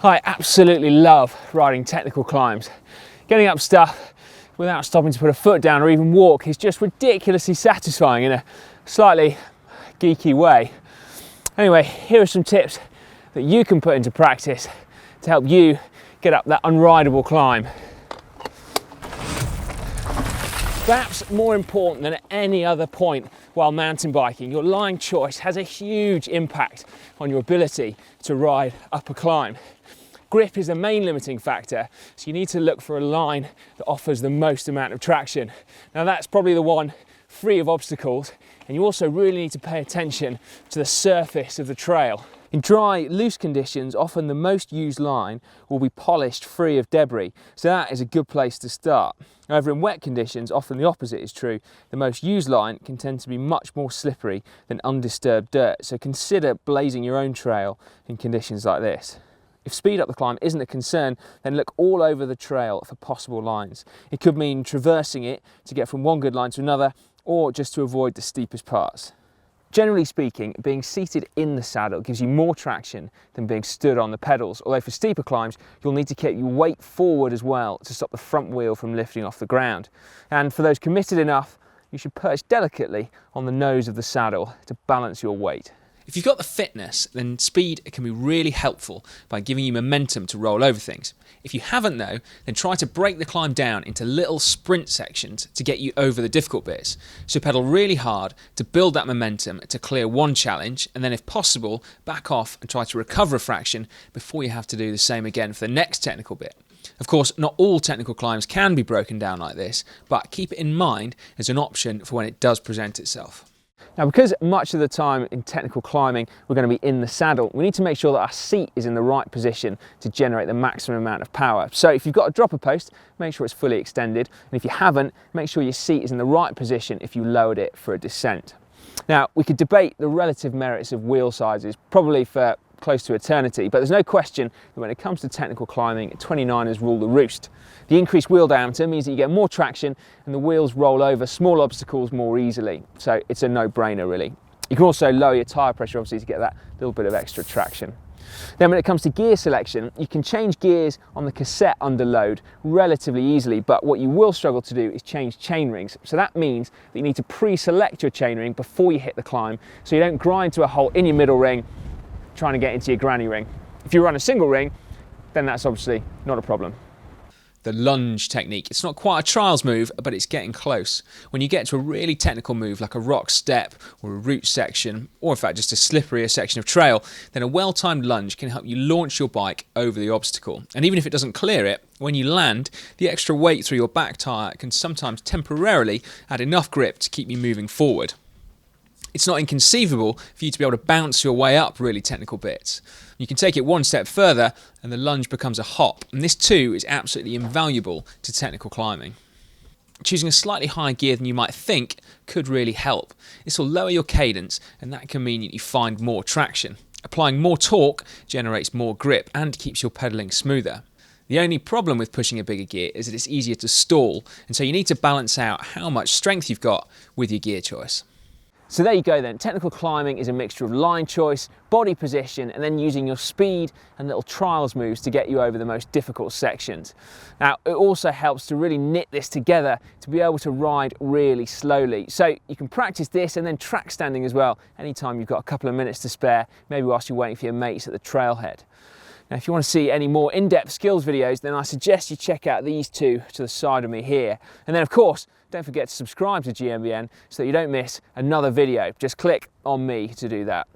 I absolutely love riding technical climbs. Getting up stuff without stopping to put a foot down or even walk is just ridiculously satisfying in a slightly geeky way. Anyway, here are some tips that you can put into practice to help you get up that unrideable climb. Perhaps more important than at any other point while mountain biking, your line choice has a huge impact on your ability to ride up a climb. Grip is the main limiting factor, so you need to look for a line that offers the most amount of traction. Now that's probably the one free of obstacles, and you also really need to pay attention to the surface of the trail. In dry, loose conditions, often the most used line will be polished, free of debris, so that is a good place to start. However, in wet conditions, often the opposite is true. The most used line can tend to be much more slippery than undisturbed dirt, so consider blazing your own trail in conditions like this. If speed up the climb isn't a concern, then look all over the trail for possible lines. It could mean traversing it to get from one good line to another, or just to avoid the steepest parts. Generally speaking, being seated in the saddle gives you more traction than being stood on the pedals, although for steeper climbs you'll need to keep your weight forward as well to stop the front wheel from lifting off the ground. And for those committed enough, you should perch delicately on the nose of the saddle to balance your weight. If you've got the fitness, then speed can be really helpful by giving you momentum to roll over things. If you haven't though, then try to break the climb down into little sprint sections to get you over the difficult bits. So pedal really hard to build that momentum to clear one challenge, and then if possible, back off and try to recover a fraction before you have to do the same again for the next technical bit. Of course, not all technical climbs can be broken down like this, but keep it in mind as an option for when it does present itself. Now, because much of the time in technical climbing we're going to be in the saddle, we need to make sure that our seat is in the right position to generate the maximum amount of power. So if you've got a dropper post, make sure it's fully extended, and if you haven't, make sure your seat is in the right position if you lowered it for a descent. Now, we could debate the relative merits of wheel sizes, probably for close to eternity, but there's no question that when it comes to technical climbing, 29ers rule the roost. The increased wheel diameter means that you get more traction and the wheels roll over small obstacles more easily, so it's a no-brainer really. You can also lower your tyre pressure obviously to get that little bit of extra traction. Then when it comes to gear selection, you can change gears on the cassette under load relatively easily, but what you will struggle to do is change chain rings. So that means that you need to pre-select your chain ring before you hit the climb, so you don't grind to a halt in your middle ring trying to get into your granny ring. If you run a single ring, then that's obviously not a problem. The lunge technique. It's not quite a trials move, but it's getting close. When you get to a really technical move like a rock step or a root section, or in fact just a slipperier section of trail, then a well-timed lunge can help you launch your bike over the obstacle. And even if it doesn't clear it, when you land, the extra weight through your back tyre can sometimes temporarily add enough grip to keep you moving forward. It's not inconceivable for you to be able to bounce your way up really technical bits. You can take it one step further and the lunge becomes a hop, and this too is absolutely invaluable to technical climbing. Choosing a slightly higher gear than you might think could really help. This will lower your cadence, and that can mean that you find more traction. Applying more torque generates more grip and keeps your pedalling smoother. The only problem with pushing a bigger gear is that it's easier to stall, and so you need to balance out how much strength you've got with your gear choice. So there you go then, technical climbing is a mixture of line choice, body position, and then using your speed and little trials moves to get you over the most difficult sections. Now, it also helps to really knit this together to be able to ride really slowly. So you can practice this and then track standing as well, anytime you've got a couple of minutes to spare, maybe whilst you're waiting for your mates at the trailhead. Now, if you want to see any more in-depth skills videos, then I suggest you check out these two to the side of me here. And then of course, don't forget to subscribe to GMBN so that you don't miss another video. Just click on me to do that.